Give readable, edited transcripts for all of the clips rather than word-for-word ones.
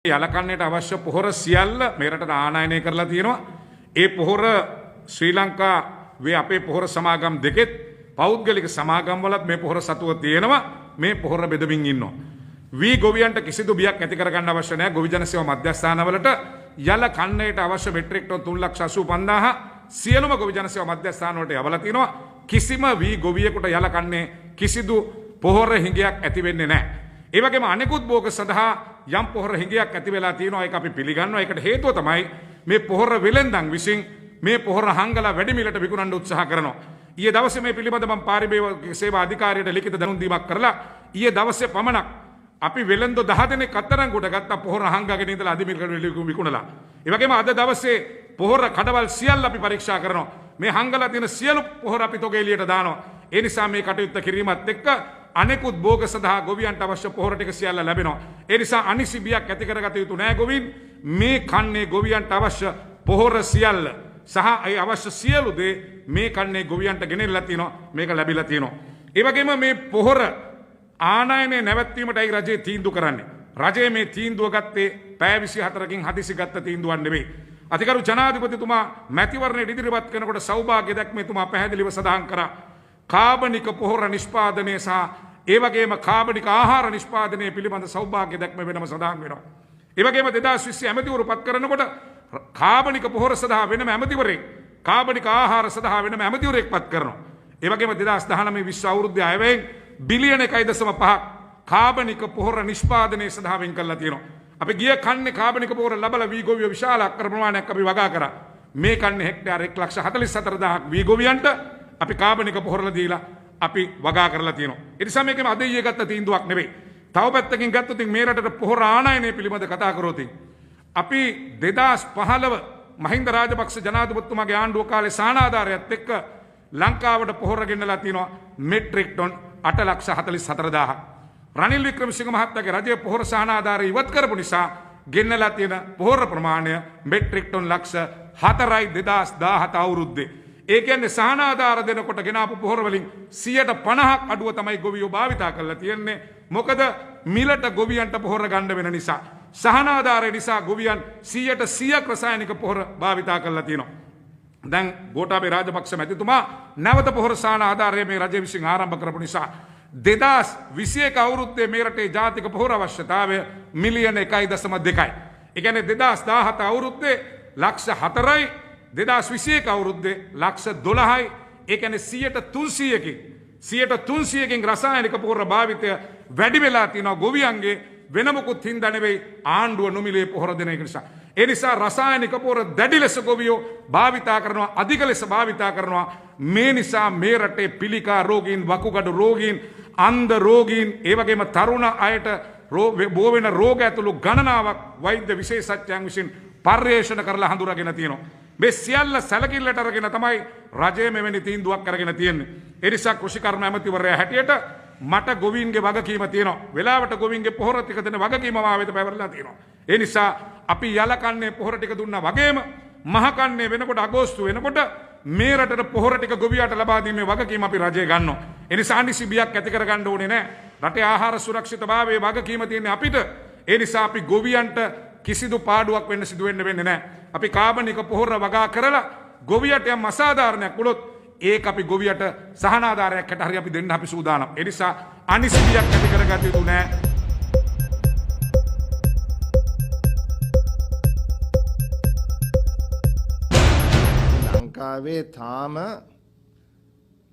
යලකන්නට අවශ්‍ය පොහොර සියල්ල මේ රටට ආනයනය කරලා තියෙනවා. ඒ පොහොර ශ්‍රී ලංකාවේ අපේ පොහොර සමාගම් දෙකෙත් පෞද්ගලික සමාගම් වලත් මේ පොහොර සතුව තියෙනවා. මේ පොහොර බෙදමින් ඉන්නවා. වී ගොවියන්ට කිසිදු බියක් ඇති කරගන්න අවශ්‍ය නැහැ. ගොවි ජන සේවා මධ්‍යස්ථානවලට යල කන්නයට අවශ්‍ය මෙට්‍රික් ටොන් 3,85,000 සියලුම ගොවි ජන සේවා මධ්‍යස්ථාන වලට යවලා තිනවා. කිසිම වී ගොවියෙකුට යල කන්නේ කිසිදු පොහොර හිඟයක් ඇති වෙන්නේ නැහැ. ඒ වගේම අනෙකුත් භෝග සඳහා යම් පොහොර හිඟයක් ඇති වෙලා තියෙනවා. ඒක අපි පිළිගන්නවා. ඒකට හේතුව තමයි මේ පොහොර වෙලෙන්දන් විසින් මේ පොහොර හංගලා වැඩි මිලට විකුණන්න උත්සාහ කරනවා. ඊයේ දවසේ මේ පිළිබඳව මම පාරිභෝගික සේවා අධිකාරියට ලිඛිත දැනුම් දීමක් කරලා ඊයේ දවසේ පමණක් අපි වෙළඳ 10 දෙනෙක් අත්අඩංගුවට ගත්ත පොහොර හංගගෙන ඉඳලා අධිමිලට විකුණලා. ඒ වගේම අද දවසේ පොහොර කඩවල් සියල්ල අපි පරීක්ෂා කරනවා. මේ හංගලා තියෙන සියලු පොහොර අපි තොගේ එළියට දානවා. ඒ නිසා මේ කටයුත්ත කිරීමත් එක්ක අනෙකුත් භෝග සඳහා ගොවියන්ට අවශ්‍ය පොහොර ටික සියල්ල ලැබෙනවා. ඒ නිසා අනිසි බියක් ඇති කරගත යුතු නෑ ගොවීන්. මේ කන්නේ ගොවියන්ට අවශ්‍ය පොහොර සියල්ල සහ ඒ අවශ්‍ය සියලු දේ මේ කන්නේ ගොවියන්ට ගෙනෙලා තියෙනවා. මේක ලැබිලා තියෙනවා. ඒ වගේම මේ පොහොර ආනයනය නැවැත්වීමටයි රජය තීන්දුව කරන්නේ. රජය මේ තීන්දුව ගත්තේ පැය 24කින් හදිසි ගත්ත තීන්දුවක් නෙවෙයි. අතිගරු ජනාධිපතිතුමා මැතිවරණයට ඉදිරිපත් කරනකොට සෞභාග්‍ය දැක්මේතුමා පැහැදිලිව සඳහන් කරා කාබනික පොහොර නිෂ්පාදනය සහ ඒ වගේම කාබනික ආහාර නිෂ්පාදනය පිළිබඳ සෞභාග්‍ය දැක්ම වෙනම සඳහන් වෙනවා. ඒ වගේම 2020 ඇමතිවරු පත් කරනකොට කාබනික පොහොර සඳහා වෙනම ඇමතිවරයෙක්, කාබනික ආහාර සඳහා වෙනම ඇමතිවරයෙක් පත් කරනවා. ඒ වගේම 2019 20 අවුරුද්දේ අයවැයෙන් බිලියන 1.5 කාබනික පොහොර නිෂ්පාදනය සඳහා වෙන් කරලා තියෙනවා. අපි ගිය කන්නේ කාබනික පොහොර ලබලා වී ගොවියෝ විශාල අක්කර ප්‍රමාණයක් අපි වගා කරා. මේ කන්නේ හෙක්ටයාර 1,44,000ක් වී ගොවියන්ට අපි කාබනික පොහොරලා දීලා අපි වගා කරලා තියෙනවා. ඒ නිසා මේකම අද ඊයේ ගත්ත තීන්දුවක් නෙවෙයි. තව පැත්තකින් ගත්තොත් මේ රටට පොහොර ආනයනය පිළිබඳ කතා කරොත් අපි 2015 මහින්ද රාජපක්ෂ ජනාධිපතිතුමාගේ ආණ්ඩුව කාලේ සානාධාරයත් එක්ක ලංකාවට පොහොර ගෙන්නලා තියෙනවා මෙට්‍රික් ටොන් 8,44,000ක්. රනිල් වික්‍රමසිංහ මහත්තයාගේ රජය පොහොර සහනාධාරය ඉවත් කරපු නිසා ගෙන්නලා තියෙන පොහොර ප්‍රමාණය මෙට්‍රික් ටොන් ලක්ෂ 4යි 2017 අවුරුද්දේ. ඒ කියන්නේ සහනාධාර දෙනකොට ගෙනාපු පොහොර වලින් 50%ක් අඩුව තමයි ගොවියෝ භාවිතා කරලා තියෙන්නේ. මොකද මිලට ගොවියන්ට පොහොර ගන්න වෙන නිසා. සහනාධාරය නිසා ගොවියන් 100% රසායනික පොහොර භාවිතා කරලා තියෙනවා. දැන් ගෝඨාභය රාජපක්ෂ මැතිතුමා නැවත පොහොර සහනාධාරය මේ රජය විසින් ආරම්භ කරපු නිසා 2021 අවුරුද්දේ මේ රටේ ජාතික පොහොර අවශ්‍යතාවය මිලියන 1.2යි. ඒ කියන්නේ 2017 අවුරුද්දේ ලක්ෂ 4යි 2021 අවුරුද්දේ ලක්ෂ 12යි. ඒ කියන්නේ 300කින් රසායනික පොහොර භාවිතය වැඩි වෙලා තියෙනවා ගොවියන්ගේ වෙන මොකුත් හින්දා නෙවෙයි ආණ්ඩුව නොමිලේ පොහොර දෙන එක නිසා. ඒ නිසා රසායනික පොහොර දැඩි ලෙස ගොවියෝ භාවිතා කරනවා, අධික ලෙස භාවිතා කරනවා. මේ නිසා මේ රටේ පිළිකා රෝගීන්, වකුගඩු රෝගීන්, අන්ධ රෝගීන්, ඒ වගේම තරුණ අයට බෝ වෙන රෝග ඇතුළු ගණනාවක් වෛද්‍ය විශේෂඥයන් විසින් පර්යේෂණ කරලා හඳුනාගෙන තියෙනවා. මේ සියල්ල සැලකිල්ලට අරගෙන තමයි රජය මෙවැනි තීන්දුවක් අරගෙන තියෙන්නේ. ඒ නිසා කෘෂිකර්ම ඇමතිවරයා හැටියට මට ගොවීන්ගේ වගකීම තියෙනවා. වෙලාවට ගොවීන්ගේ පොහොර ටික දෙන වගකීම මා වෙත පැවරලා තියෙනවා. ඒ නිසා අපි යලකන්නේ පොහොර ටික දුන්නා වගේම මහකන්නේ වෙනකොට අගෝස්තු වෙනකොට මේ රටට පොහොර ටික ගොවියාට ලබා දීමේ වගකීම අපි රජය ගන්නවා. ඒ නිසා අනිසි බියක් ඇති කරගන්න ඕනේ නැහැ. රටේ ආහාර සුරක්ෂිතභාවයේ වගකීම තියෙන්නේ අපිට. ඒ නිසා අපි ගොවියන්ට කිසිදු පාඩුවක් වෙන්න සිදු වෙන්නේ නැහැ. අපි කාබනික පොහොර වගා කරලා ගොවියට යම් අසාධාරණයක් වුණොත් ඒක අපි ගොවියට සහනාධාරයක් හැට හරි අපි දෙන්න අපි සූදානම්. ඒ නිසා අනිසි බියක් ඇති කරගත යුතු නැහැ. ලංකාවේ තාම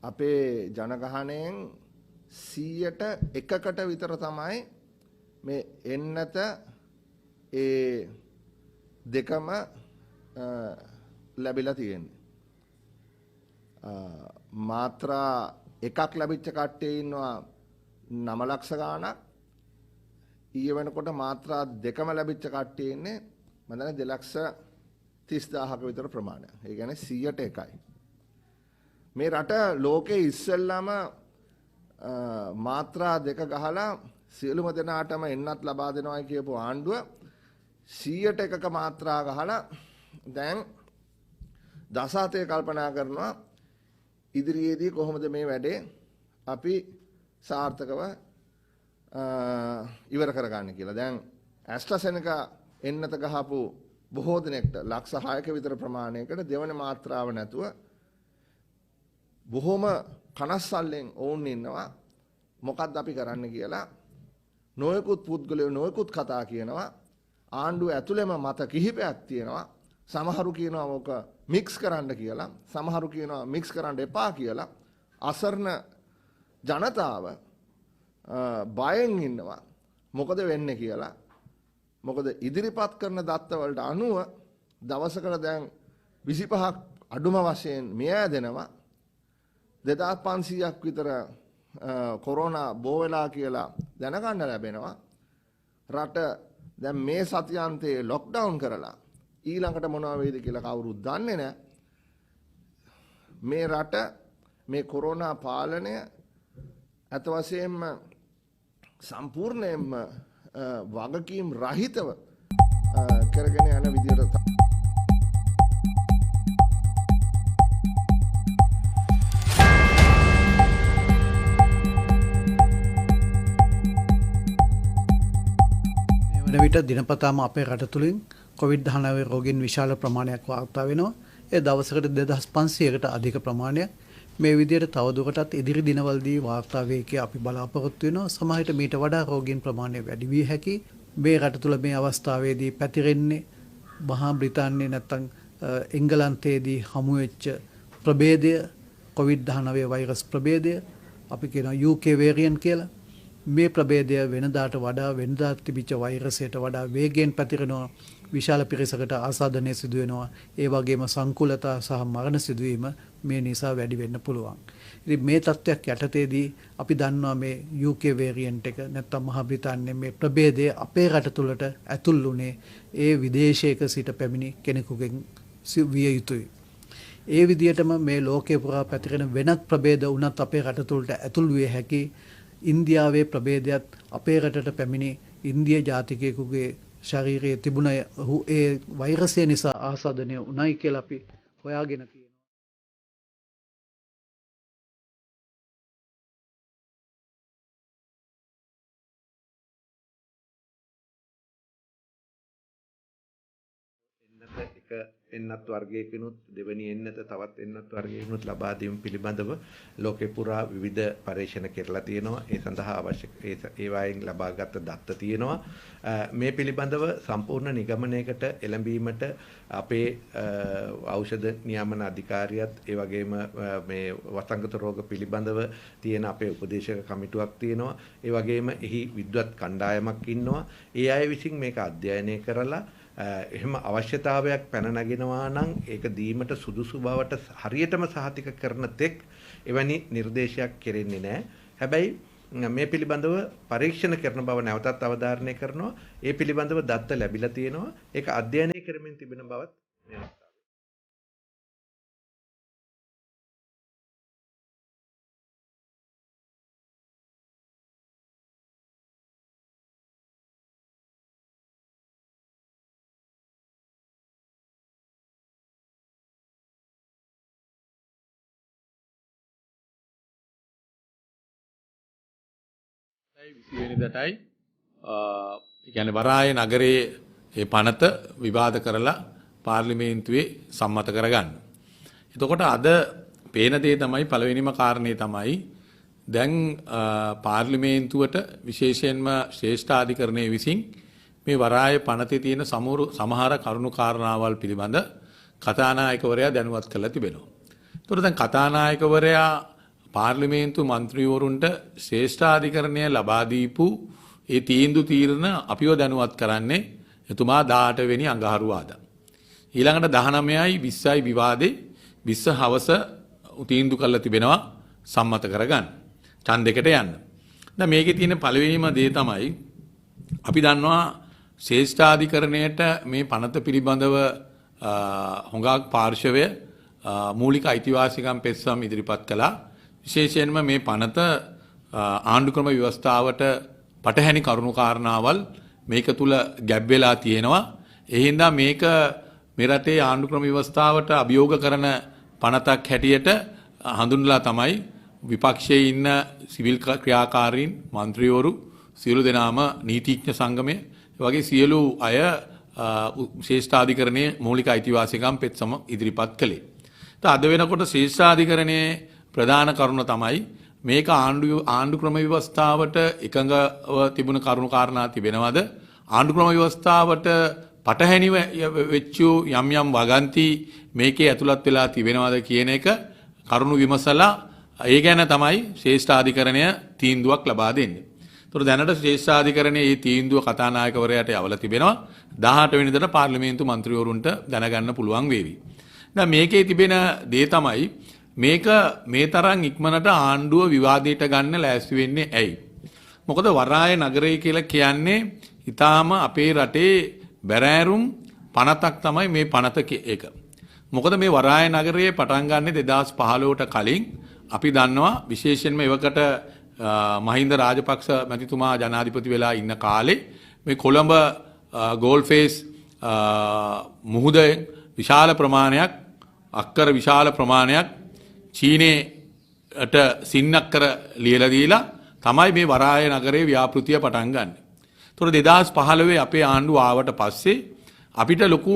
අපේ ජනගහනයෙන් 100%කට විතර තමයි මේ එන්නත ඒ දෙකම ලැබිලා තියෙන්නේ. මාත්‍රා එකක් ලැබිච්ච කට්ටිය ඉන්නවා 9 ලක්ෂ ගාණක්. ඊයේ වෙනකොට මාත්‍රා දෙකම ලැබිච්ච කට්ටිය ඉන්නේ මම දන්නේ 2,30,000ක විතර ප්‍රමාණයක්. ඒ කියන්නේ 100%යි. මේ රට ලෝකේ ඉස්සෙල්ලාම මාත්‍රා දෙක ගහලා සියලුම දෙනාටම එන්නත් ලබා දෙනවායි කියපු ආණ්ඩුව 100%ක මාත්‍රා ගහලා දැන් දසාතේ කල්පනා කරනවා ඉදිරියේදී කොහොමද මේ වැඩේ අපි සාර්ථකව ඉවර කරගන්න කියලා. දැන් ඇස්ට්‍රාසෙනකා එන්නත ගහපු බොහෝ දෙනෙක්ට ලක්ෂ 6ක විතර ප්‍රමාණයකට දෙවන මාත්‍රාව නැතුව බොහොම කනස්සල්ලෙන් ඔවුන් ඉන්නවා. මොකක්ද අපි කරන්න කියලා නොයෙකුත් පුද්ගලයෝ නොයෙකුත් කතා කියනවා. ආණ්ඩුව ඇතුළෙම මත කිහිපයක් තියෙනවා. සමහරු කියනවා මොක මික්ස් කරන්න කියලා. සමහරු කියනවා මික්ස් කරන්න එපා කියලා. අසරණ ජනතාව බයෙන් ඉන්නවා. මොකද වෙන්නේ කියලා. මොකද ඉදිරිපත් කරන දත්තවලට අනුව දවසකට දැන් 25ක් අඩුම වශයෙන් මිය යදෙනවා. 2500ක් විතර කොරෝනා බෝ වෙලා කියලා දැනගන්න ලැබෙනවා. රට දැන් මේ සතියාන්තයේ ලොක්ඩවුන් කරලා ඊළඟට මොනවා වෙයිද කියලා කවුරුත් දන්නේ නැහැ. මේ රට මේ කොරෝනා පාලනය අත වශයෙන්ම සම්පූර්ණයෙන්ම වගකීම් රහිතව කරගෙන යන විදියට විට දිනපතාම අපේ රට තුළින් COVID-19 රෝගීන් විශාල ප්‍රමාණයක් වාර්තා වෙනවා. ඒ දවසකට 2500කට අධික ප්‍රමාණයක්. මේ විදිහට තවදුරටත් ඉදිරි දිනවලදී වාර්තා වේ කියා අපි බලාපොරොත්තු වෙනවා. සමහර විට මීට වඩා රෝගීන් ප්‍රමාණය වැඩි වී හැකියි. මේ රට තුළ මේ අවස්ථාවේදී පැතිරෙන්නේ මහා බ්‍රිතාන්‍යයේ නැත්නම් එංගලන්තයේදී හමු වෙච්ච ප්‍රභේදය COVID-19 වෛරස් ප්‍රභේදය අපි කියනවා UK variant කියලා. මේ ප්‍රභේදය වෙනදාට වඩා වෙනදා තිබිච්ච වෛරසයට වඩා වේගයෙන් පැතිරෙනවා. විශාල පිරිසකට ආසාදනය සිදු වෙනවා. ඒ වගේම සංකුලතා සහ මරණ සිදුවීම මේ නිසා වැඩි වෙන්න පුළුවන්. ඉතින් මේ තත්ත්වයක් යටතේදී අපි දන්නවා මේ UK variant එක නැත්නම් මහා බ්‍රිතාන්‍යයේ මේ ප්‍රභේදය අපේ රට තුළට ඇතුල් වුණේ ඒ විදේශයක සිට පැමිණි කෙනෙකුගෙන් විය යුතුයි. ඒ විදිහටම මේ ලෝකේ පුරා පැතිරෙන වෙනත් ප්‍රභේද උනත් අපේ රට තුළට ඇතුල් විය හැකි. ඉන්දියාවේ ප්‍රභේදයත් අපේ රටට පැමිණි ඉන්දිය ජාතිකයෙකුගේ ශරීරයේ තිබුණ ඒ වෛරසය නිසා ආසාදනය උණයි කියලා අපි හොයාගෙන තියෙනවා. එන්නත් වර්ගයකිනුත් දෙවැනි එන්නත තවත් එන්නත් වර්ගයකිනුත් ලබා දීම පිළිබඳව ලෝකේ පුරා විවිධ පරීක්ෂණ කරලා තියෙනවා. ඒ සඳහා අවශ්‍ය ඒවායින් ලබාගත් දත්ත තියෙනවා. මේ පිළිබඳව සම්පූර්ණ නිගමනයකට එළඹීමට අපේ ඖෂධ නියාමන අධිකාරියත් ඒ වගේම මේ වසංගත රෝග පිළිබඳව තියෙන අපේ උපදේශක කමිටුවක් තියෙනවා. ඒ වගේම එහි විද්වත් කණ්ඩායමක් ඉන්නවා. ඒ අය විසින් මේක අධ්‍යයනය කරලා එහෙම අවශ්‍යතාවයක් පැන නගිනවා නම් ඒක දීමට සුදුසු බවට හරියටම සහතික කරන තෙක් එවැනි නිර්දේශයක් කෙරෙන්නේ නැහැ. හැබැයි මේ පිළිබඳව පරීක්ෂණ කරන බව නැවතත් අවධාරණය කරනවා. ඒ පිළිබඳව දත්ත ලැබිලා තියෙනවා. ඒක අධ්‍යයනය කරමින් තිබෙන බවත් මේ විසිවෙනිදටයි කියන්නේ වරාය නගරයේ ඒ පනත විවාද කරලා පාර්ලිමේන්තුවේ සම්මත කරගන්න. එතකොට අද පේන දේ තමයි පළවෙනිම කාරණේ තමයි දැන් පාර්ලිමේන්තුවට විශේෂයෙන්ම ශ්‍රේෂ්ඨාධිකරණයේ විසින් මේ වරාය පනතේ තියෙන සමහර කරුණු කාරණාවල් පිළිබඳ කතානායකවරයා දැනුවත් කරලා තිබෙනවා. එතකොට දැන් කතානායකවරයා පාර්ලිමේන්තු මන්ත්‍රීවරුන්ට ශ්‍රේෂ්ඨාධිකරණය ලබා දීපු ඒ තීරණ අපිව දැනුවත් කරන්නේ එතුමා 18 වෙනි අඟහරුවාදා. ඊළඟට 19යි 20යි විවාදේ 20 හවස තීන්දුව කරලා තිබෙනවා සම්මත කරගන්න. ඡන්දයකට යන්න. දැන් මේකේ තියෙන පළවෙනිම දේ තමයි අපි දන්නවා ශ්‍රේෂ්ඨාධිකරණයට මේ පනත පිළිබඳව හොඟක් පාර්ශවය මූලික අයිතිවාසිකම් පෙත්සම් ඉදිරිපත් කළා. විශේෂයෙන්ම මේ පනත ආණ්ඩුක්‍රම ව්‍යවස්ථාවට පටහැනි කරුණු කාරණාවල් මේක තුල ගැබ් වෙලා තියෙනවා. ඒ හින්දා මේක මේ රටේ ආණ්ඩුක්‍රම ව්‍යවස්ථාවට අභියෝග කරන පනතක් හැටියට හඳුන්වලා තමයි විපක්ෂයේ ඉන්න සිවිල් ක්‍රියාකාරීන්, മന്ത്രിවරු සියලු දෙනාම නීතිඥ සංගමය වගේ සියලු අය ශේෂ්ඨාධිකරණයේ මූලික අයිතිවාසිකම් පෙත්සම ඉදිරිපත් කළේ. අද වෙනකොට ශේෂ්ඨාධිකරණයේ ප්‍රධාන කරුණ තමයි මේක ආණ්ඩු ක්‍රම ව්‍යවස්ථාවට එකඟව තිබුණ කරුණු කාරණා තිබෙනවද? ආණ්ඩු ක්‍රම ව්‍යවස්ථාවට පටහැනි වෙච්ච යම් යම් වගන්ති මේකේ ඇතුළත් වෙලා තිබෙනවද කියන එක කරුණු විමසලා ඒ ගැන තමයි ශේෂ්ඨාධිකරණය තීන්දුවක් ලබා දෙන්නේ. ඒතර දැනට ශේෂ්ඨාධිකරණයේ මේ තීන්දුව කතානායකවරයාට යවලා තිබෙනවා. 18 වෙනිදාට පාර්ලිමේන්තු මන්ත්‍රීවරුන්ට දැනගන්න පුළුවන් වේවි. දැන් මේකේ තිබෙන දේ තමයි මේක මේ තරම් ඉක්මනට ආණ්ඩුව විවාදයට ගන්න ලෑස්ති වෙන්නේ ඇයි? මොකද වරාය නගරය කියලා කියන්නේ ඊටාම අපේ රටේ බැරෑරුම් පනතක් තමයි මේ පනත එක. මොකද මේ වරාය නගරයේ පටන් ගන්න 2015ට කලින් අපි දන්නවා විශේෂයෙන්ම එවකට මහින්ද රාජපක්ෂ මැතිතුමා ජනාධිපති වෙලා ඉන්න කාලේ මේ කොළඹ ගෝල්ෆේස් මුහුදෙන් විශාල ප්‍රමාණයක් අක්කර විශාල ප්‍රමාණයක් චීනයට සින්නක්කර ලියලා දීලා තමයි මේ වරාය නගරයේ ව්‍යාපෘතිය පටන් ගන්න. ඒතොර 2015 අපේ ආණ්ඩුව ආවට පස්සේ අපිට ලොකු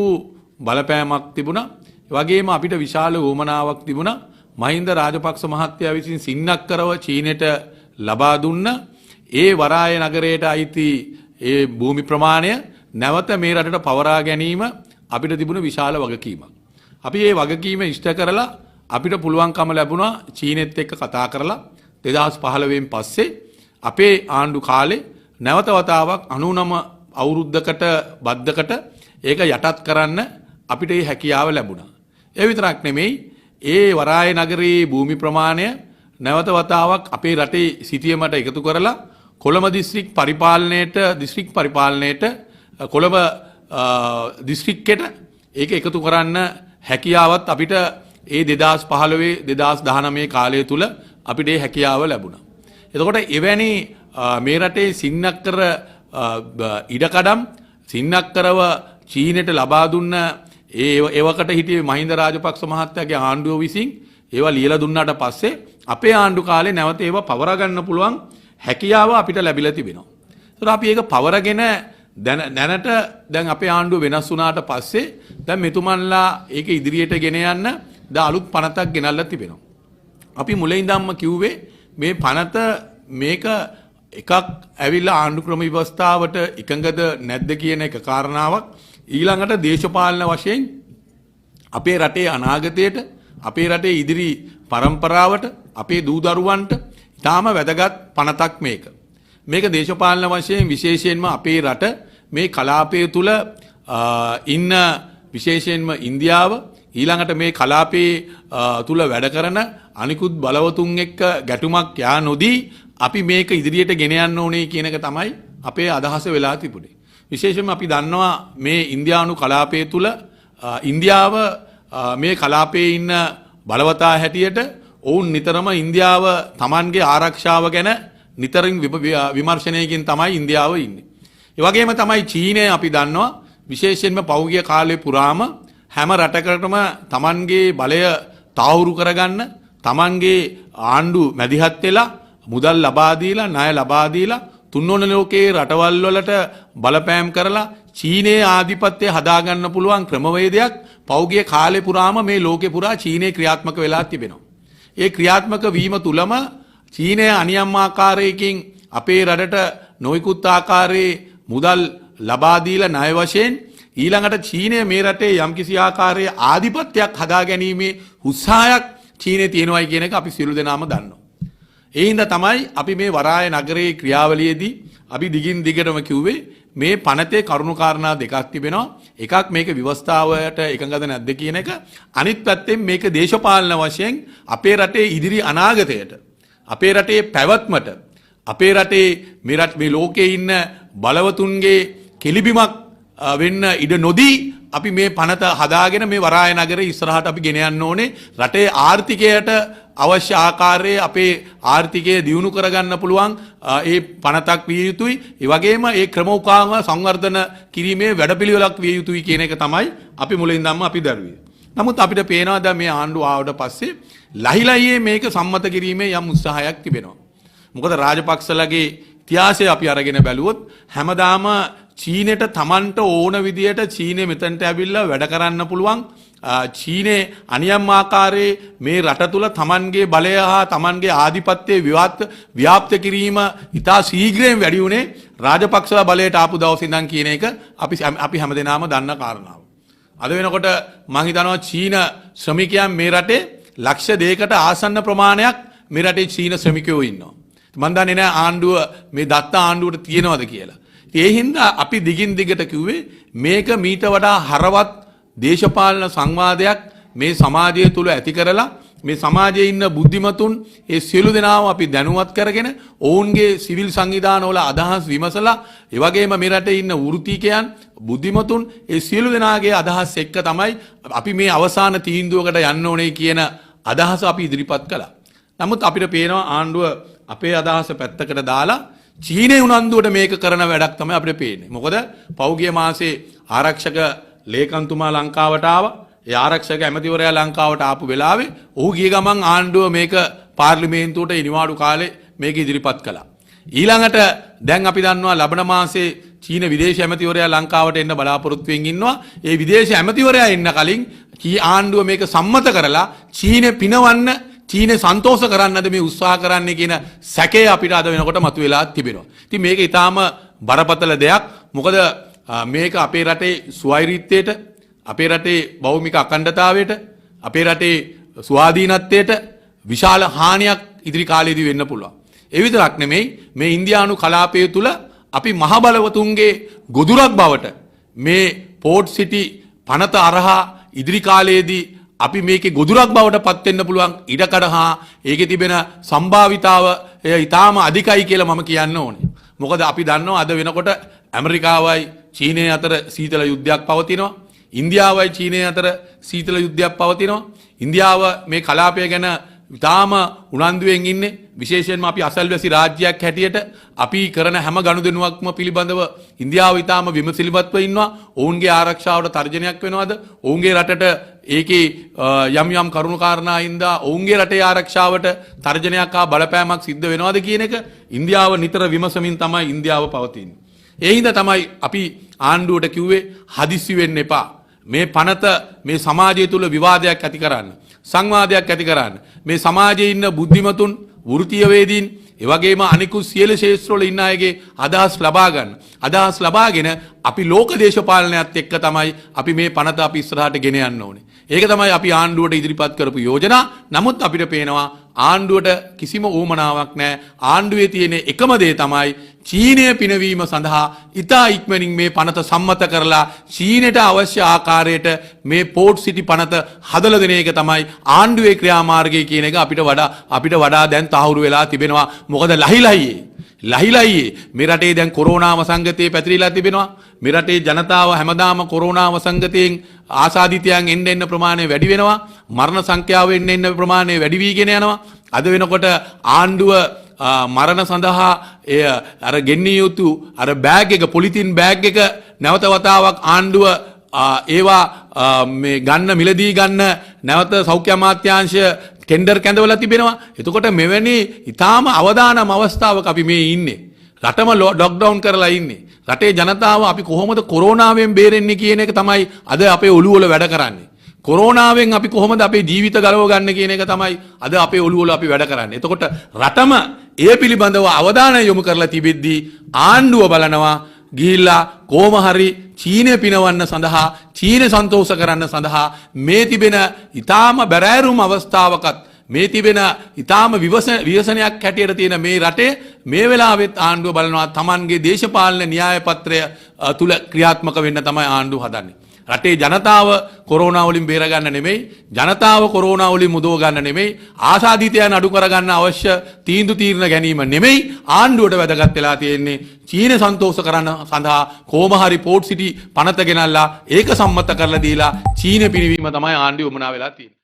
බලපෑමක් තිබුණා. ඒ වගේම අපිට විශාල වොමනාවක් තිබුණා. මහින්ද රාජපක්ෂ මහත්තයා විසින් සින්නක්කරව චීනයට ලබා දුන්න ඒ වරාය නගරයට අයිති ඒ භූමි ප්‍රමාණය නැවත මේ රටට පවරා ගැනීම අපිට තිබුණ විශාල වගකීමක්. අපි මේ වගකීම ඉෂ්ට කරලා අපිට පුළුවන්කම ලැබුණා චීනෙත් එක්ක කතා කරලා 2015න් පස්සේ අපේ ආණ්ඩු කාලේ නැවත වතාවක් 99 අවුරුද්දකට බද්දකට ඒක යටත් කරන්න අපිට මේ හැකියාව ලැබුණා. ඒ විතරක් නෙමෙයි ඒ වරාය නගරයේ භූමි ප්‍රමාණය නැවත වතාවක් අපේ රටේ සිටියමට එකතු කරලා කොළඹ දිස්ත්‍රික් පරිපාලනයට කොළඹ දිස්ත්‍රික්කයට ඒක එකතු කරන්න හැකියාවත් අපිට ඒ 2015 2019 කාලය තුල අපිට ඒ හැකියාව ලැබුණා. එතකොට එවැනි මේ රටේ සින්නක්කර ඉඩකඩම් සින්නක්කරව චීනයට ලබා දුන්න ඒවකට හිටියේ මහින්ද රාජපක්ෂ මහත්තයාගේ ආණ්ඩුව විසින් ඒවා ලියලා දුන්නාට පස්සේ අපේ ආණ්ඩු කාලේ නැවත ඒවා පවරා ගන්න පුළුවන් හැකියාව අපිට ලැබිලා තිබෙනවා. ඒතර අපි ඒක පවරගෙන දැනට දැන් අපේ ආණ්ඩුව වෙනස් වුණාට පස්සේ දැන් මෙතුමන්ලා ඒක ඉදිරියට ගෙන යන්න අලුත් පනතක් ගෙනල්ලා තිබෙනවා. අපි මුලින් ඉඳන්ම කිව්වේ මේ පනත මේක එකක් ඇවිල්ලා ආණ්ඩු ක්‍රම ව්‍යවස්ථාවට එකඟද නැද්ද කියන එක කාරණාවක්. ඊළඟට දේශපාලන වශයෙන් අපේ රටේ අනාගතයට අපේ රටේ ඉදිරි પરම්පරාවට අපේ දූ දරුවන්ට ඊටාම වැදගත් පනතක් මේක. මේක දේශපාලන වශයෙන් විශේෂයෙන්ම අපේ රට මේ කලාපය තුල ඉන්න විශේෂයෙන්ම ඉන්දියාව ඊළඟට මේ කලාපයේ තුල වැඩ කරන අනිකුත් බලවතුන් එක්ක ගැටුමක් යා නොදී අපි මේක ඉදිරියට ගෙන යන්න ඕනේ කියන එක තමයි අපේ අදහස වෙලා තිබුණේ. විශේෂයෙන්ම අපි දන්නවා මේ ඉන්දියානු කලාපය තුල ඉන්දියාව මේ කලාපයේ ඉන්න බලවතා හැටියට ඔවුන් නිතරම ඉන්දියාව Tamanගේ ආරක්ෂාව ගැන නිතරින් විමර්ශනයකින් තමයි ඉන්දියාව ඉන්නේ. ඒ වගේම තමයි චීනය අපි දන්නවා විශේෂයෙන්ම පෞද්ගලික කාලේ පුරාම හැම රටකටම Tamanගේ බලය තාවුරු කරගන්න Tamanගේ ආණ්ඩු මැදිහත් වෙලා මුදල් ලබා දීලා ණය ලබා දීලා තුන්වන ලෝකයේ රටවල් වලට බලපෑම් කරලා චීනයේ ආධිපත්‍යය හදාගන්න පුළුවන් ක්‍රමවේදයක් පෞද්ගලික කාලේ පුරාම මේ ලෝකේ පුරා චීනයේ ක්‍රියාත්මක වෙලා තිබෙනවා. ඒ ක්‍රියාත්මක වීම තුලම චීනය අනියම් ආකාරයකින් අපේ රටට නොයිකුත් ආකාරයේ මුදල් ලබා දීලා ණය වශයෙන් ඊළඟට චීනය මේ රටේ යම්කිසි ආකාරයේ ආධිපත්‍යයක් හදාගැනීමේ උත්සාහයක් චීනයේ තියෙනවායි කියන එක අපි සියලු දෙනාම දන්නවා. ඒ හින්දා තමයි අපි මේ වරාය නගරයේ ක්‍රියාවලියේදී අපි දිගින් දිගටම කිව්වේ මේ පනතේ කරුණු කාරණා දෙකක් තිබෙනවා. එකක් මේක ව්‍යවස්ථාවට එකඟද නැද්ද කියන එක. අනිත් පැත්තෙන් මේක දේශපාලන වශයෙන් අපේ රටේ ඉදිරි අනාගතයට අපේ රටේ පැවැත්මට අපේ රටේ මේ ලෝකයේ ඉන්න බලවතුන්ගේ කෙලිබිමක් වෙන්න ඉඩ නොදී අපි මේ පනත හදාගෙන මේ වරාය නගරේ ඉස්සරහට අපි ගෙන යන්න ඕනේ. රටේ ආර්ථිකයට අවශ්‍ය ආකාරයේ අපේ ආර්ථිකය දියුණු කරගන්න පුළුවන් ඒ පනතක් විය යුතුයි. ඒ වගේම ඒ ක්‍රමෝපාංග සංවර්ධන කිරීමේ වැඩපිළිවෙලක් විය යුතුයි කියන එක තමයි අපි මුලින් ඉඳන්ම අපි දරුවේ. නමුත් අපිට පේනවා දැන් මේ ආණ්ඩුව ආවට පස්සේ ලහිලහියේ මේක සම්මත කිරීමේ යම් උත්සාහයක් තිබෙනවා. මොකද රාජපක්ෂලගේ ඉතිහාසය අපි අරගෙන බැලුවොත් හැමදාම චීනෙට තමන්ට ඕන විදියට චීනය මෙතනට ඇවිල්ලා වැඩ කරන්න පුළුවන්. චීනේ අනියම් ආකාරයේ මේ රට තුල තමන්ගේ බලය හා තමන්ගේ ආධිපත්‍යය ව්‍යාප්ත කිරීම ඉතා ශීඝ්‍රයෙන් වැඩි වුණේ රාජපක්ෂලා බලයට ආපු දවස් ඉඳන් කියන එක අපි හැමදෙනාම දන්න කාරණාව. අද වෙනකොට මම හිතනවා චීන ශ්‍රමිකයන් මේ රටේ ලක්ෂ 2කට ආසන්න ප්‍රමාණයක් මේ රටේ චීන ශ්‍රමිකයෝ ඉන්නවා. මම දන්නේ නැහැ ආණ්ඩුව මේ දත්ත ආණ්ඩුවට තියෙනවද කියලා. ඒ හින්දා අපි දිගින් දිගට කිව්වේ මේක මීට වඩා හරවත් දේශපාලන සංවාදයක් මේ සමාජය තුළ ඇති කරලා මේ සමාජයේ ඉන්න බුද්ධිමතුන් ඒ සියලු දෙනාම අපි දැනුවත් කරගෙන ඔවුන්ගේ සිවිල් සංවිධානවල අදහස් විමසලා ඒ වගේම මේ රටේ ඉන්න වෘත්තීකයන් බුද්ධිමතුන් ඒ සියලු දෙනාගේ අදහස් එක්ක තමයි අපි මේ අවසාන තීන්දුවකට යන්න ඕනේ කියන අදහස අපි ඉදිරිපත් කළා. නමුත් අපිට පේනවා ආණ්ඩුව අපේ අදහස පැත්තකට දාලා චීනයේ උනන්දුවට මේක කරන වැඩක් තමයි අපිට පේන්නේ. මොකද පෞගිය මාසේ ආරක්ෂක ලේකම්තුමා ලංකාවට ආවා. ඒ ආරක්ෂක ඇමතිවරයා ලංකාවට ආපු වෙලාවේ ඔහු ගිය ගමන් ආණ්ඩුව මේක පාර්ලිමේන්තුවට ඉනිවාඩු කාලේ මේක ඉදිරිපත් කළා. ඊළඟට දැන් අපි දන්නවා ලබන මාසේ චීන විදේශ ඇමතිවරයා ලංකාවට එන්න බලාපොරොත්තු වෙමින් ඉන්නවා. ඒ විදේශ ඇමතිවරයා එන්න කලින් ආණ්ඩුව මේක සම්මත කරලා චීනේ පිනවන්න චීනේ සන්තෝෂ කරන්නද මේ උත්සාහ කරන්නේ කියන සැකය අපිට අද වෙනකොට මතුවලා තිබෙනවා. ඉතින් මේක ඊටාම බරපතල දෙයක්. මොකද මේක අපේ රටේ ස්වෛරීත්වයට, අපේ රටේ භෞමික අඛණ්ඩතාවයට, අපේ රටේ ස්වාධීනත්වයට විශාල හානියක් ඉදිරි කාලයේදී වෙන්න පුළුවන්. ඒ විතරක් නෙමෙයි මේ ඉන්දියානු කලාපය තුල අපි මහ බලවතුන්ගේ ගොදුරක් බවට මේ පෝට් සිටි පනත අරහා ඉදිරි කාලයේදී අපි මේකේ ගොදුරක් බවට පත් වෙන්න පුළුවන් ඉඩකඩ හා ඒකේ තිබෙන සම්භාවිතාව ඊටාම අධිකයි කියලා මම කියන්න ඕනේ. මොකද අපි දන්නවා අද වෙනකොට ඇමරිකාවයි චීනය අතර සීතල යුද්ධයක් පවතිනවා. ඉන්දියාවයි චීනය අතර සීතල යුද්ධයක් පවතිනවා. ඉන්දියාව මේ කලාපය ගැන ඉතාම උනන්දුවෙන් ඉන්නේ. විශේෂයෙන්ම අපි අසල්වැසි රාජ්‍යයක් හැටියට අපි කරන හැම ගනුදෙනුවක්ම පිළිබඳව ඉන්දියාව ඉතාම විමසිලිමත්ව ඉන්නවා. ඔවුන්ගේ ආරක්ෂාවට තර්ජනයක් වෙනවද? ඔවුන්ගේ රටට ඒකේ යම් කරුණු කාරණා හින්දා ඔවුන්ගේ රටේ ආරක්ෂාවට තර්ජනයක් හා බලපෑමක් සිද්ධ වෙනවද කියන එක ඉන්දියාව නිතර විමසමින් තමයි ඉන්දියාව පවතින්නේ. ඒ හින්දා තමයි අපි ආණ්ඩුවට කිව්වේ හදිස්සි වෙන්න එපා. මේ පනත මේ සමාජය තුල විවාදයක් ඇති කරන්න, සංවාදයක් ඇති කරන්න. මේ සමාජයේ ඉන්න බුද්ධිමතුන්, වෘත්තීයවේදීන්, ඒ වගේම අනිකුත් සියලු ශාස්ත්‍රවල ඉන්න අයගේ අදහස් ලබා ගන්න. අදහස් ලබාගෙන අපි ලෝක දේශපාලනයත් එක්ක තමයි අපි මේ පනත අපි ඉස්සරහට ගෙන යන්න ඕනේ. ඒක තමයි අපි ආණ්ඩුවට ඉදිරිපත් කරපු යෝජනා. නමුත් අපිට පේනවා ආණ්ඩුවට කිසිම ඌමනාවක් නැහැ. ආණ්ඩුවේ තියෙන එකම දේ තමයි චීනය පිනවීම සඳහා ඉතා ඉක්මනින් මේ පනත සම්මත කරලා චීනයට අවශ්‍ය ආකාරයට මේ පෝට් සිටි පනත හදලා දෙන එක තමයි ආණ්ඩුවේ ක්‍රියාමාර්ගය කියන එක අපිට වඩා දැන් තහවුරු වෙලා තිබෙනවා. මොකද ලහිලයියේ මේ රටේ දැන් කොරෝනා වසංගතය පැතිරිලා තිබෙනවා. මේ රටේ ජනතාව හැමදාම කොරෝනා වසංගතයෙන් ආසාදිතයන් එන්න ප්‍රමාණය වැඩි වෙනවා. මරණ සංඛ්‍යාව එන්න ප්‍රමාණය වැඩි වීගෙන යනවා. අද වෙනකොට ආණ්ඩුව මරණ සඳහා අර ගෙන්නිය යුතු අර බෑග් එක පොලිතින් බෑග් එක නැවත වතාවක් ආණ්ඩුව ඒවා මේ ගන්න මිලදී ගන්න නැවත සෞඛ්‍ය අමාත්‍යාංශය ටෙන්ඩර් කැඳවලා තිබෙනවා. එතකොට මෙවැනි ඊටාම අවදානම් අවස්ථාවක අපි මේ ඉන්නේ. රටම ලොක්ඩවුන් කරලා ඉන්නේ. රටේ ජනතාව අපි කොහොමද කොරෝනාවෙන් බේරෙන්නේ කියන එක තමයි අද අපේ ඔළුව වල වැඩ කරන්නේ. කොරෝනාවෙන් අපි කොහොමද අපේ ජීවිත ගලව ගන්න කියන එක තමයි අද අපේ ඔළුව වල අපි වැඩ කරන්නේ. එතකොට රටම ඒ පිළිබඳව අවධානය යොමු කරලා තිබෙද්දී ආණ්ඩුව බලනවා ගිහිල්ලා කොහොම හරි චීනය පිනවන්න සඳහා චීන සන්තෝෂ කරන්න සඳහා මේ තිබෙන ඊටාම බැරෑරුම් අවස්ථාවකත් මේ තිබෙන ඊටාම විවසනයක් හැටියට තියෙන මේ රටේ මේ වෙලාවෙත් ආණ්ඩුව බලනවා Tamanගේ දේශපාලන න්‍යාය පත්‍රය තුල ක්‍රියාත්මක වෙන්න තමයි ආණ්ඩුව හදන්නේ. රටේ ජනතාව කොරෝනා වලින් බේර ගන්න නෙමෙයි, ජනතාව කොරෝනා වලින් මුදව ගන්න නෙමෙයි, ආසාදිතයන් අඩු කර ගන්න අවශ්‍ය තීන්දුව ගැනීම නෙමෙයි ආණ්ඩුවට වැදගත් වෙලා තියෙන්නේ චීන සන්තෝෂ කරන්න සඳහා කොහොම හරි පෝට් සිටි පනත ගෙනල්ලා ඒක සම්මත කරලා දීලා චීන පිනවීම තමයි ආණ්ඩුව උමනා වෙලා තියෙන්නේ.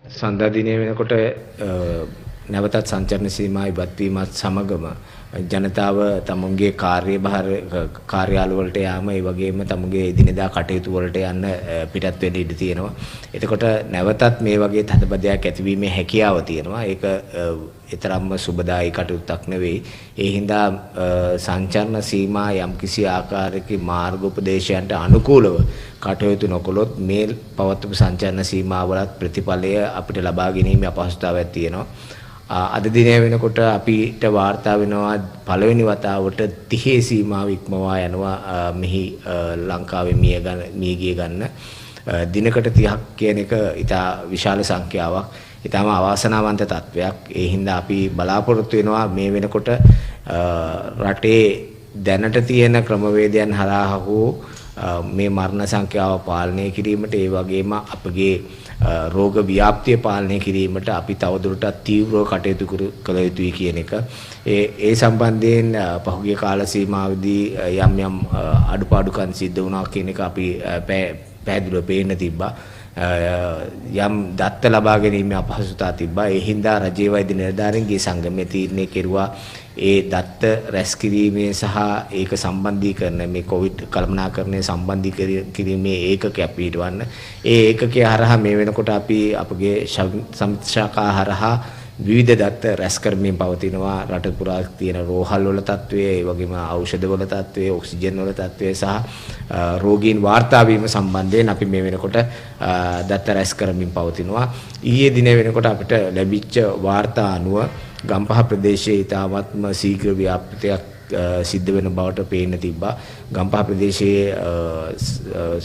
සඳහා දිනේ වෙනකොට නැවතත් සංචරණ සීමා ඉවත් වීමත් සමගම ජනතාව තමුන්ගේ කාර්යාල වලට යාම ඒ වගේම තමුන්ගේ එදිනෙදා කටයුතු වලට යන්න පිටත් වෙන්න ඉඩ තියෙනවා. එතකොට නැවතත් මේ වගේ තදබදයක් ඇතිවීමේ හැකියාව තියෙනවා. ඒක ඊතරම්ම සුබදායී කටයුත්තක් නෙවෙයි. ඒ හින්දා සංචාරන සීමා යම්කිසි ආකාරයකින් මාර්ගෝපදේශයන්ට අනුකූලව කටයුතු නොකළොත් මේ පවත්වපු සංචාරන සීමාවලත් ප්‍රතිඵලය අපිට ලබා ගැනීමේ අපහසුතාවයක් තියෙනවා. අද දිනේ වෙනකොට අපිට වාර්තා වෙනවා පළවෙනි වතාවට 30 සීමාව ඉක්මවා යනවා මෙහි ලංකාවේ මියගිය ගන්න දිනකට 30ක් කියන එක ඉතා විශාල සංඛ්‍යාවක්. ඊටම අවාසනාවන්ත තත්වයක්. ඒ හින්දා අපි බලාපොරොත්තු වෙනවා මේ වෙනකොට රටේ දැනට තියෙන ක්‍රමවේදයන් හරහා හෝ මේ මරණ සංඛ්‍යාව පාලනය කිරීමට ඒ වගේම අපගේ රෝග ව්‍යාප්තිය පාලනය කිරීමට අපි තවදුරටත් තීව්‍රව කටයුතු කළ යුතුයි කියන එක. ඒ සම්බන්ධයෙන් පහුගිය කාල සීමාවේදී යම් අඩුපාඩුකම් සිද්ධ වුණා කියන එක අපි පැහැදිලිව පේන්න තිබ්බා. යම් දත්ත ලබා ගැනීම අපහසුතාව තිබ්බා. ඒ හින්දා රජයේ වෛද්‍ය නිලධාරීන්ගේ සංගමයේ තීරණය කෙරුවා ඒ දත්ත රැස් කිරීමේ සහ ඒක සම්බන්ධීකරණ මේ කොවිඩ් කළමනාකරණය සම්බන්ධීකිරීමේ ඒකකයක් පිටවන්න. ඒ ඒකකය හරහා මේ වෙනකොට අපි අපගේ සමිතිශාඛා හරහා විවිධ දත්ත රැස් කරමින් පවතිනවා. රට පුරා තියෙන රෝහල් වල තත්ත්වය, ඒ වගේම ඖෂධ වල තත්ත්වය, ඔක්සිජන් වල තත්ත්වය සහ රෝගීන් වාර්තා වීම සම්බන්ධයෙන් අපි මේ වෙනකොට දත්ත රැස් කරමින් පවතිනවා. ඊයේ දිනේ වෙනකොට අපිට ලැබිච්ච වාර්තා අනුව ගම්පහ ප්‍රදේශයේ ඉතාමත්ම ශීඝ්‍ර ව්‍යාප්තියක් සිද්ධ වෙන බවට පේන්න තිබ්බා. ගම්පහ ප්‍රදේශයේ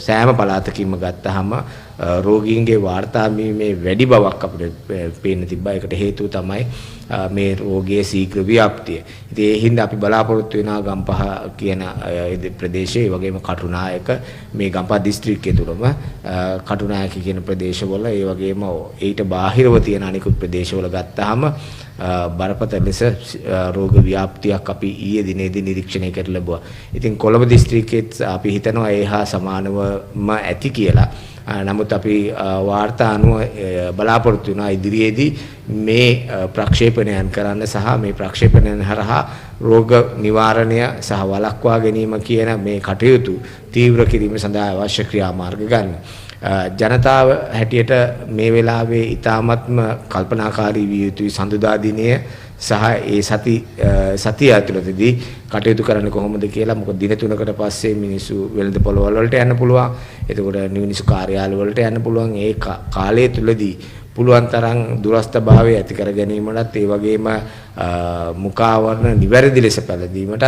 සෑම පළාතකින්ම ගත්තාම රෝගීන්ගේ වාර්තා වීමේ වැඩි බවක් අපිට පේන්න තිබ්බා. ඒකට හේතුව තමයි මේ රෝගයේ ශීඝ්‍ර ව්‍යාප්තිය. ඉතින් ඒ හින්දා අපි බලාපොරොත්තු වෙනවා ගම්පහ කියන ප්‍රදේශයේ වගේම කටුනායක මේ ගම්පහ දිස්ත්‍රික්කයේ තුලම කටුනායක කියන ප්‍රදේශවල ඒ වගේම ඊට බාහිරව තියෙන අනිකුත් ප්‍රදේශවල ගත්තාම බරපතල ලෙස රෝග ව්‍යාප්තියක් අපි ඊයේ දිනේදී නිරීක්ෂණය කර ලැබුවා. ඉතින් කොළඹ දිස්ත්‍රික්කෙත් අපි හිතනවා ඒ හා සමානවම ඇති කියලා. නමුත් අපි වාර්තා අනුව බලාපොරොත්තු වෙනවා ඉදිරියේදී මේ ප්‍රක්ෂේපණයන් කරන්න සහ මේ ප්‍රක්ෂේපණයන් හරහා රෝග නිවාරණය සහ වළක්වා ගැනීම කියන මේ කටයුතු තීව්‍ර කිරීම සඳහා අවශ්‍ය ක්‍රියාමාර්ග ගන්න. ජනතාව හැටියට මේ වෙලාවේ ඊ타මත්ම කල්පනාකාරී විය යුතුයි. සඳුදා දිනය සහ ඒ සතිය ඇතුළතදී කටයුතු කරන්න කොහොමද කියලා. මොකද දින 3කට පස්සේ මිනිස්සු වෙළඳ පොළවල් වලට යන්න පුළුවන්. එතකොට මිනිස්සු කාර්යාල වලට යන්න පුළුවන්. ඒ කාලය තුලදී පුළුවන් තරම් දුරස්ථභාවය ඇති කර ගැනීමටත් ඒ වගේම මුඛාවරණ නිවැරදි ලෙස පැළඳීමටත්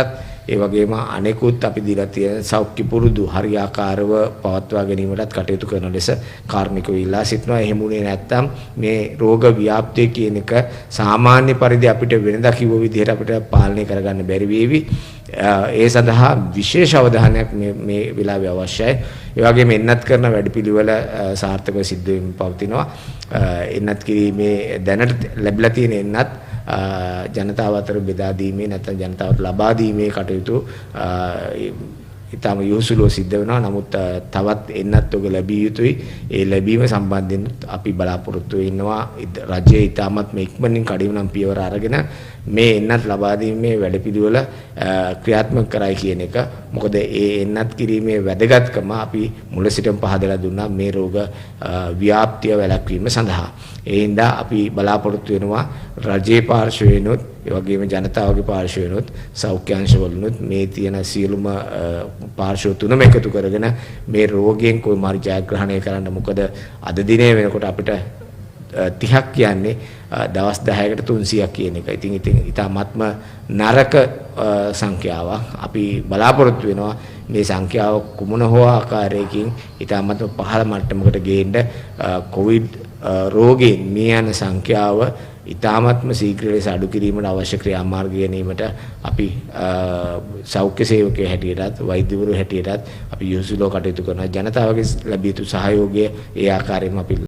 ඒ වගේම අනෙකුත් අපි දීලා තියෙන සෞඛ්‍ය පුරුදු හරියාකාරව පවත්වා ගැනීමටත් කටයුතු කරන ලෙස කාර්මිකව ඉල්ලා සිටිනවා. එහෙමුනේ නැත්නම් මේ රෝග ව්‍යාප්තිය කියන එක සාමාන්‍ය පරිදි අපිට වෙනදා කිව්ව විදිහට අපිට පාලනය කරගන්න බැරි වේවි. ඒ සඳහා විශේෂ අවධානයක් මේ වෙලාවේ අවශ්‍යයි. ඒ වගේම එන්නත් කරන වැඩපිළිවෙල සාර්ථකව සිද්ධ වෙමින් පවතිනවා. එන්නත් කිරීමේ දැනට ලැබිලා තියෙන එන්නත් ජනතාව අතර බෙදා දීමේ නැත්නම් ජනතාවට ලබා දීමේ කටයුතු ඊටම යොසුලෝ සිද්ධ වෙනවා. නමුත් තවත් එන්නත් ඔග ලැබිය යුතුයි. ඒ ලැබීම සම්බන්ධයෙන් අපි බලාපොරොත්තු වෙනවා. රජයේ ඊටමත් මේ ඉක්මනින් කඩිනම් පියවර අරගෙන මේ එන්නත් ලබා දීමේ වැඩපිළිවෙල ක්‍රියාත්මක කරයි කියන එක. මොකද ඒ එන්නත් කිරීමේ වැදගත්කම අපි මුල සිටම පහදලා දුන්නා මේ රෝග ව්‍යාප්තිය වැළැක්වීම සඳහා. ඒ හින්දා අපි බලාපොරොත්තු වෙනවා රජයේ පාර්ශවයෙන්ුත් ඒ වගේම ජනතාවගේ පාර්ශවයෙන්ුත් සෞඛ්‍ය අංශවලුත් මේ තියෙන සියලුම පාර්ශව තුනම එකතු කරගෙන මේ රෝගයෙන් කොයි මාරි ජයග්‍රහණය කරන්න. මොකද අද දිනේ වෙනකොට අපිට 30ක් කියන්නේ දවස් 10කට 300ක් කියන එක. ඉතින් ඊටාත්ම නරක සංඛ්‍යාවක්. අපි බලාපොරොත්තු වෙනවා මේ සංඛ්‍යාව කුමන හෝ ආකාරයකින් ඊටාත්ම පහළ මට්ටමකට ගේන්න කොවිඩ් රෝගීන් මේ යන සංඛ්‍යාව ඊ타මත්ම ශීඝ්‍ර ලෙස අඩු කිරීමට අවශ්‍ය ක්‍රියාමාර්ග ගැනීමට අපි සෞඛ්‍ය සේවකයෝ හැටියටත් වෛද්‍යවරු හැටියටත් අපි යොසුලෝ කටයුතු කරනවා. ජනතාවගේ ලැබිය යුතු සහයෝගය ඒ ආකාරයෙන්ම අපි